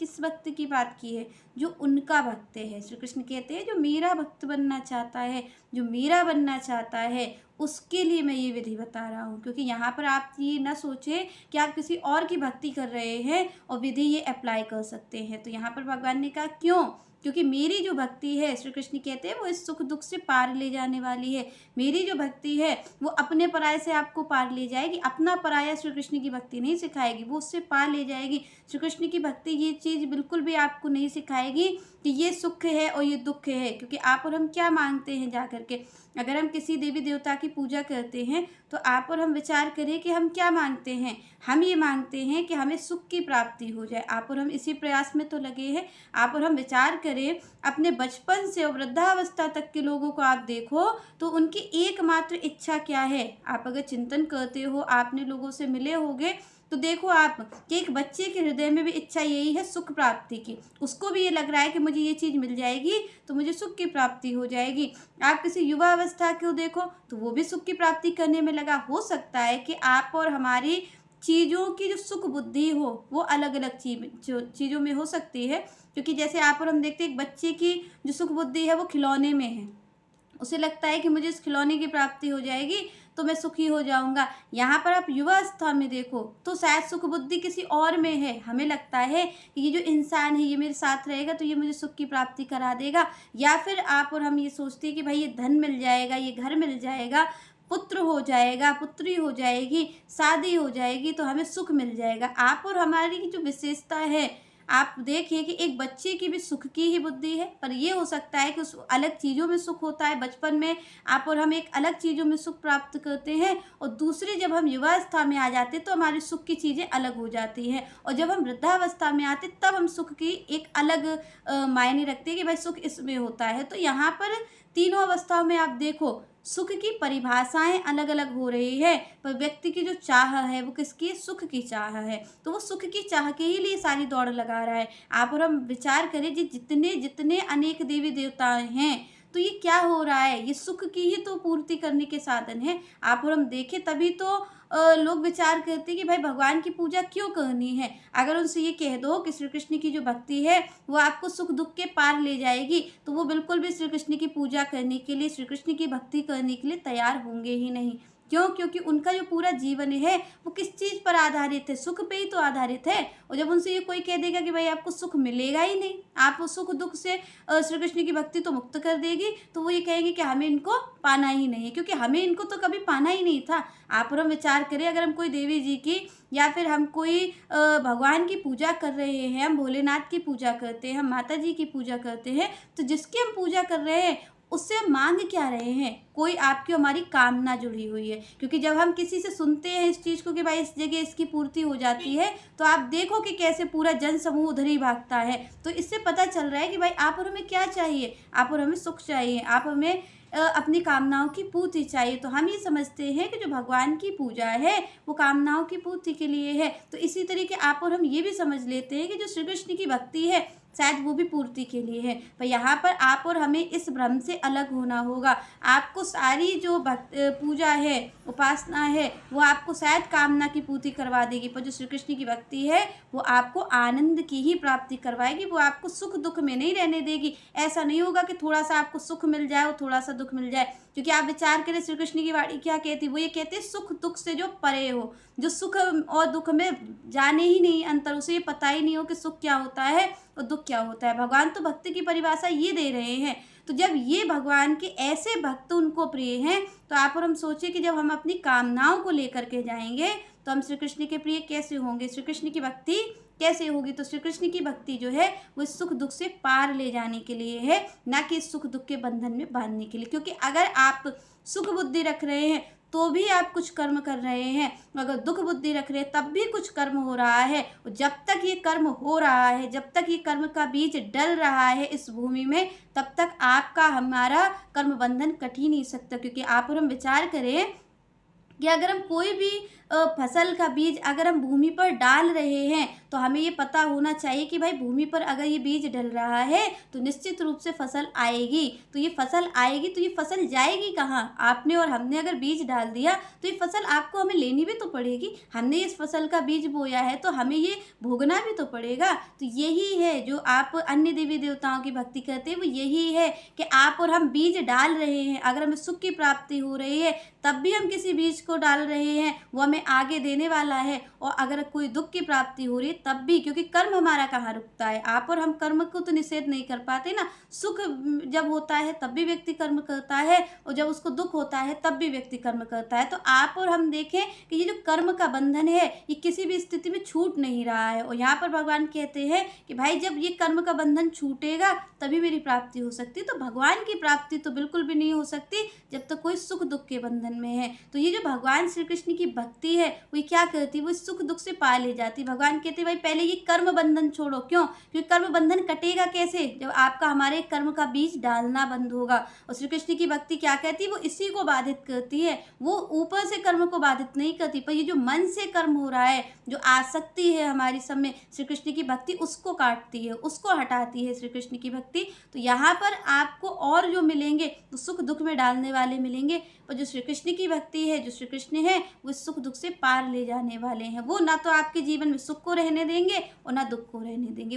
किस भक्त की बात की है? जो उनका भक्त है। श्री कृष्ण कहते हैं जो मेरा भक्त बनना चाहता है, जो मेरा बनना चाहता है, उसके लिए मैं ये विधि बता रहा हूँ। क्योंकि यहाँ पर आप ये ना सोचें कि आप किसी और की भक्ति कर रहे हैं और विधि ये अप्लाई कर सकते हैं। तो यहाँ पर भगवान ने कहा क्यों? क्योंकि मेरी जो भक्ति है, श्री कृष्ण कहते हैं वो इस सुख दुख से पार ले जाने वाली है। मेरी जो भक्ति है वो अपने पराये से आपको पार ले जाएगी। अपना पराया श्री कृष्ण की भक्ति नहीं सिखाएगी, वो उससे पार ले जाएगी। श्री कृष्ण की भक्ति ये चीज़ बिल्कुल भी आपको नहीं सिखाएगी कि ये सुख है और ये दुख है। क्योंकि आप और हम क्या मांगते हैं जा करके? अगर हम किसी देवी देवता की पूजा करते हैं तो आप और हम विचार करें कि हम क्या मांगते हैं। हम ये मांगते हैं कि हमें सुख की प्राप्ति हो जाए। आप और हम इसी प्रयास में तो लगे हैं। आप और हम विचार करें, अपने बचपन से और वृद्धावस्था तक के लोगों को आप देखो तो उनकी एकमात्र इच्छा क्या है? आप अगर चिंतन करते हो, आपने लोगों से मिले होगे तो देखो आप कि एक बच्चे के हृदय में भी इच्छा यही है, सुख प्राप्ति की। उसको भी ये लग रहा है कि मुझे ये चीज़ मिल जाएगी तो मुझे सुख की प्राप्ति हो जाएगी। आप किसी युवा अवस्था को देखो तो वो भी सुख की प्राप्ति करने में लगा। हो सकता है कि आप और हमारी चीज़ों की जो सुख बुद्धि हो वो अलग अलग चीज़ों में हो सकती है। क्योंकि जैसे आप और हम देखते हैं एक बच्चे की जो सुख बुद्धि है वो खिलौने में है। उसे लगता है कि मुझे इस खिलौने की प्राप्ति हो जाएगी तो मैं सुखी हो जाऊंगा। यहाँ पर आप युवा अवस्था में देखो तो शायद सुख बुद्धि किसी और में है। हमें लगता है कि ये जो इंसान है ये मेरे साथ रहेगा तो ये मुझे सुख की प्राप्ति करा देगा। या फिर आप और हम ये सोचते हैं कि भाई ये धन मिल जाएगा, ये घर मिल जाएगा, पुत्र हो जाएगा, पुत्री हो जाएगी, शादी हो जाएगी तो हमें सुख मिल जाएगा। आप और हमारी जो विशेषता है, आप देखिए कि एक बच्चे की भी सुख की ही बुद्धि है, पर ये हो सकता है कि उस अलग चीज़ों में सुख होता है। बचपन में आप और हम एक अलग चीज़ों में सुख प्राप्त करते हैं और दूसरी जब हम युवावस्था में आ जाते तो हमारी सुख की चीज़ें अलग हो जाती हैं। और जब हम वृद्धावस्था में आते तब हम सुख की एक अलग मायने रखते हैं कि भाई सुख इसमें होता है। तो यहाँ पर तीनों अवस्थाओं में आप देखो सुख की परिभाषाएं अलग अलग हो रही है, पर व्यक्ति की जो चाह है वो किसकी है? सुख की चाह है। तो वो सुख की चाह के ही लिए सारी दौड़ लगा रहा है। आप और हम विचार करें जी जितने जितने अनेक देवी देवता हैं तो ये क्या हो रहा है? ये सुख की ही तो पूर्ति करने के साधन है। आप और हम देखें तभी तो लोग विचार करते हैं कि भाई भगवान की पूजा क्यों करनी है। अगर उनसे ये कह दो कि श्री कृष्ण की जो भक्ति है वो आपको सुख दुख के पार ले जाएगी तो वो बिल्कुल भी श्री कृष्ण की पूजा करने के लिए, श्री कृष्ण की भक्ति करने के लिए तैयार होंगे ही नहीं। क्यों? क्योंकि उनका जो पूरा जीवन है वो किस चीज़ पर आधारित है? सुख पे ही तो आधारित है। और जब उनसे ये कोई कह देगा कि भाई आपको सुख मिलेगा ही नहीं, आप उस सुख दुख से श्री कृष्ण की भक्ति तो मुक्त कर देगी, तो वो ये कहेंगे कि हमें इनको पाना ही नहीं है, क्योंकि हमें इनको तो कभी पाना ही नहीं था। आप और हम विचार करें, अगर हम कोई देवी जी की या फिर हम कोई भगवान की पूजा कर रहे हैं, हम भोलेनाथ की पूजा करते हैं, हम माता जी की पूजा करते हैं, तो जिसकी हम पूजा कर रहे हैं उससे हम मांग क्या रहे हैं? कोई आपकी हमारी कामना जुड़ी हुई है। क्योंकि जब हम किसी से सुनते हैं इस चीज़ को कि भाई इस जगह इसकी पूर्ति हो जाती है, तो आप देखो कि कैसे पूरा जन समूह उधर ही भागता है। तो इससे पता चल रहा है कि भाई आप और हमें क्या चाहिए? आप और हमें सुख चाहिए, आप हमें अपनी कामनाओं की पूर्ति चाहिए। तो हम ये समझते हैं कि जो भगवान की पूजा है वो कामनाओं की पूर्ति के लिए है। तो इसी तरीके आप और हम ये भी समझ लेते हैं कि जो श्री कृष्ण की भक्ति है शायद वो भी पूर्ति के लिए है। पर यहाँ पर आप और हमें इस भ्रम से अलग होना होगा। आपको सारी जो पूजा है, उपासना है, वो आपको शायद कामना की पूर्ति करवा देगी, पर जो श्री कृष्ण की भक्ति है वो आपको आनंद की ही प्राप्ति करवाएगी। वो आपको सुख दुख में नहीं रहने देगी। ऐसा नहीं होगा कि थोड़ा सा आपको सुख मिल जाए और थोड़ा सा दुख मिल जाए। क्योंकि आप विचार करें श्री कृष्ण की वाणी क्या कहती है? वो ये कहते हैं सुख दुख से जो परे हो, जो सुख और दुख में जाने ही नहीं अंतर, उसे ये पता ही नहीं हो कि सुख क्या होता है और दुख क्या होता है। भगवान तो भक्ति की परिभाषा ये दे रहे हैं। तो जब ये भगवान के ऐसे भक्त उनको प्रिय हैं तो आप और हम सोचिए कि जब हम अपनी कामनाओं को लेकर के जाएंगे तो हम श्री कृष्ण के प्रिय कैसे होंगे? श्री कृष्ण की भक्ति कैसे होगी? तो श्री कृष्ण की भक्ति जो है वो इस सुख दुख से पार ले जाने के लिए है, ना कि इस सुख दुख के बंधन में बांधने के लिए। क्योंकि अगर आप सुख बुद्धि रख रहे हैं तो भी आप कुछ कर्म कर रहे हैं, अगर दुख बुद्धि रख रहे हैं तब भी कुछ कर्म हो रहा है। और जब तक ये कर्म हो रहा है, जब तक ये कर्म का बीज डल रहा है इस भूमि में, तब तक आपका हमारा कर्म बंधन कट ही नहीं सकता। क्योंकि आप और हम विचार करें कि अगर हम कोई भी फसल का बीज अगर हम भूमि पर डाल रहे हैं तो हमें ये पता होना चाहिए कि भाई भूमि पर अगर ये बीज डल रहा है तो निश्चित रूप से फसल आएगी। तो ये फसल आएगी तो ये फसल जाएगी कहाँ? आपने और हमने अगर बीज डाल दिया तो ये फसल आपको हमें लेनी भी तो पड़ेगी। हमने इस फसल का बीज बोया है तो हमें ये भोगना भी तो पड़ेगा। तो यही है जो आप अन्य देवी देवताओं की भक्ति करते हैं, वो यही है कि आप और हम बीज डाल रहे हैं। अगर हमें सुख की प्राप्ति हो रही है तब भी हम किसी बीज को डाल रहे हैं, वो हमें आगे देने वाला है। और अगर कोई दुख की प्राप्ति हो रही है तब भी, क्योंकि कर्म हमारा कहाँ रुकता है। आप और हम कर्म को तो निषेध नहीं कर पाते ना। सुख जब होता है तब भी व्यक्ति कर्म करता है, और जब उसको दुख होता है तब भी व्यक्ति कर्म करता है। तो आप और हम देखें कि ये जो कर्म का बंधन है ये किसी भी स्थिति में छूट नहीं रहा है। और यहाँ पर भगवान कहते हैं कि भाई जब ये कर्म का बंधन छूटेगा तभी मेरी प्राप्ति हो सकती है। तो भगवान की प्राप्ति तो बिल्कुल भी नहीं हो सकती जब तक कोई सुख दुख के बंधन में है। तो ये जो भगवान श्री कृष्ण की भक्ति है वो क्या करती है, वो सुख दुख से पार ले जाती। भगवान कहते हैं भाई पहले ये कर्म बंधन छोड़ो। क्यों? क्योंकि कर्म बंधन कटेगा कैसे? जब आपका हमारे कर्म का बीज डालना बंद होगा। और श्री कृष्ण की भक्ति क्या कहती है, वो इसी को बाधित करती है। वो ऊपर से कर्म को बाधित नहीं करती, पर ये जो मन से कर्म हो रहा है, जो आसक्ति है हमारी सब में, श्री कृष्ण की भक्ति उसको काटती है, उसको हटाती है श्री कृष्ण की भक्ति। तो यहाँ पर आपको और जो मिलेंगे तो सुख दुख में डालने वाले मिलेंगे, पर जो श्री कृष्ण की भक्ति है, जो श्री कृष्ण है, वो सुख दुख से पार ले जाने वाले हैं। वो ना तो आपके जीवन में सुख को रहने देंगे और ना दुख को रहने देंगे।